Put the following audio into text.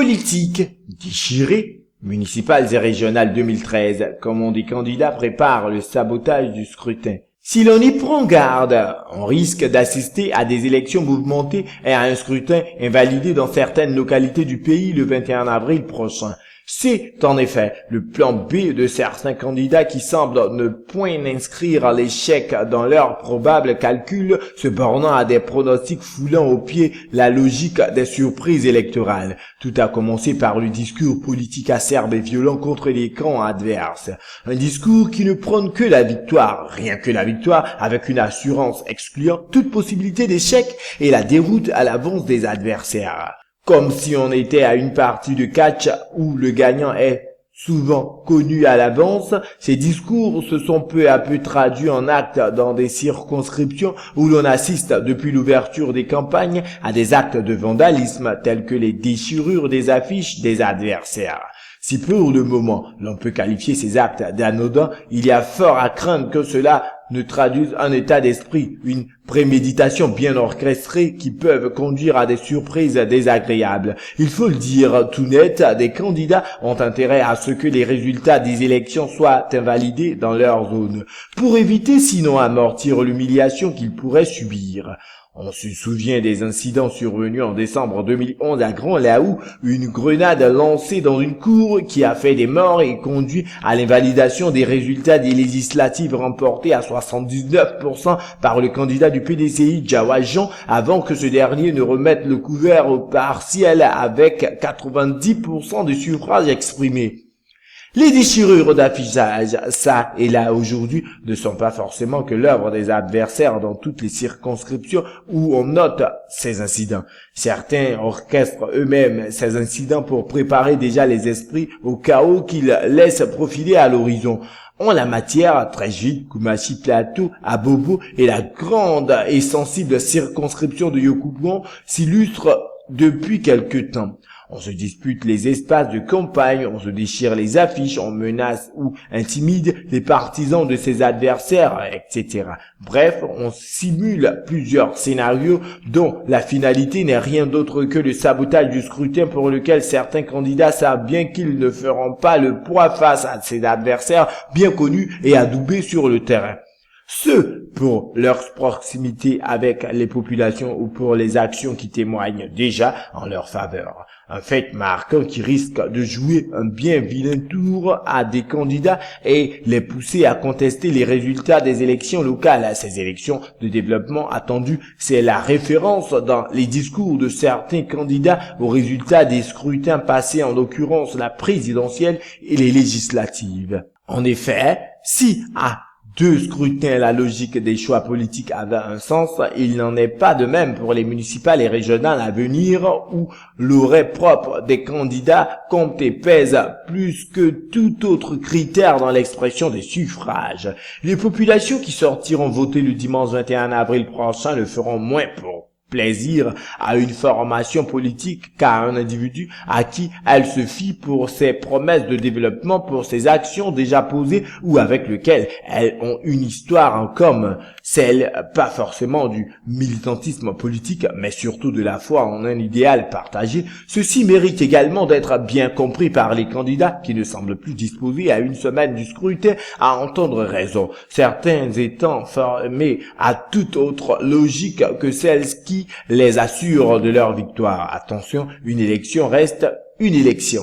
Politique, déchirée, municipales et régionales 2013, comment des candidats préparent le sabotage du scrutin. Si l'on y prend garde, on risque d'assister à des élections mouvementées et à un scrutin invalidé dans certaines localités du pays le 21 avril prochain. C'est en effet le plan B de certains candidats qui semblent ne point inscrire l'échec dans leurs probables calculs, se bornant à des pronostics foulant aux pieds la logique des surprises électorales. Tout a commencé par le discours politique acerbe et violent contre les camps adverses. Un discours qui ne prône que la victoire, rien que la victoire, avec une assurance excluant toute possibilité d'échec et la déroute à l'avance des adversaires. Comme si on était à une partie de catch où le gagnant est souvent connu à l'avance, ces discours se sont peu à peu traduits en actes dans des circonscriptions où l'on assiste depuis l'ouverture des campagnes à des actes de vandalisme tels que les déchirures des affiches des adversaires. Si pour le moment l'on peut qualifier ces actes d'anodins, il y a fort à craindre que cela ne traduise un état d'esprit, une préméditation bien orchestrée qui peuvent conduire à des surprises désagréables. Il faut le dire tout net, des candidats ont intérêt à ce que les résultats des élections soient invalidés dans leur zone, pour éviter sinon amortir l'humiliation qu'ils pourraient subir. On se souvient des incidents survenus en décembre 2011 à Grand-Laou, une grenade lancée dans une cour qui a fait des morts et conduit à l'invalidation des résultats des législatives remportés à 79% par le candidat du PDCI Djawa-Jean avant que ce dernier ne remette le couvert au partiel avec 90% des suffrages exprimés. Les déchirures d'affichage, ça et là aujourd'hui, ne sont pas forcément que l'œuvre des adversaires dans toutes les circonscriptions où on note ces incidents. Certains orchestrent eux-mêmes ces incidents pour préparer déjà les esprits au chaos qu'ils laissent profiler à l'horizon. En la matière, Trégide, Koumachi Plateau, Abobo et la grande et sensible circonscription de Yokougon s'illustrent depuis quelque temps. On se dispute les espaces de campagne, on se déchire les affiches, on menace ou intimide les partisans de ses adversaires, etc. Bref, on simule plusieurs scénarios dont la finalité n'est rien d'autre que le sabotage du scrutin pour lequel certains candidats savent bien qu'ils ne feront pas le poids face à ses adversaires bien connus et adoubés sur le terrain. Ce pour leur proximité avec les populations ou pour les actions qui témoignent déjà en leur faveur. Un fait marquant qui risque de jouer un bien vilain tour à des candidats et les pousser à contester les résultats des élections locales. Ces élections de développement attendues, c'est la référence dans les discours de certains candidats aux résultats des scrutins passés, en l'occurrence la présidentielle et les législatives. En effet, si à deux scrutins, la logique des choix politiques avait un sens, il n'en est pas de même pour les municipales et régionales à venir où l'aurait propre des candidats compte et pèse plus que tout autre critère dans l'expression des suffrages. Les populations qui sortiront voter le dimanche 21 avril prochain le feront moins pour plaisir à une formation politique qu'à un individu à qui elle se fie pour ses promesses de développement, pour ses actions déjà posées ou avec lesquelles elles ont une histoire en commun, celle pas forcément du militantisme politique mais surtout de la foi en un idéal partagé. Ceci mérite également d'être bien compris par les candidats qui ne semblent plus disposés à une semaine du scrutin à entendre raison, certains étant formés à toute autre logique que celle qui les assure de leur victoire. Attention, une élection reste une élection.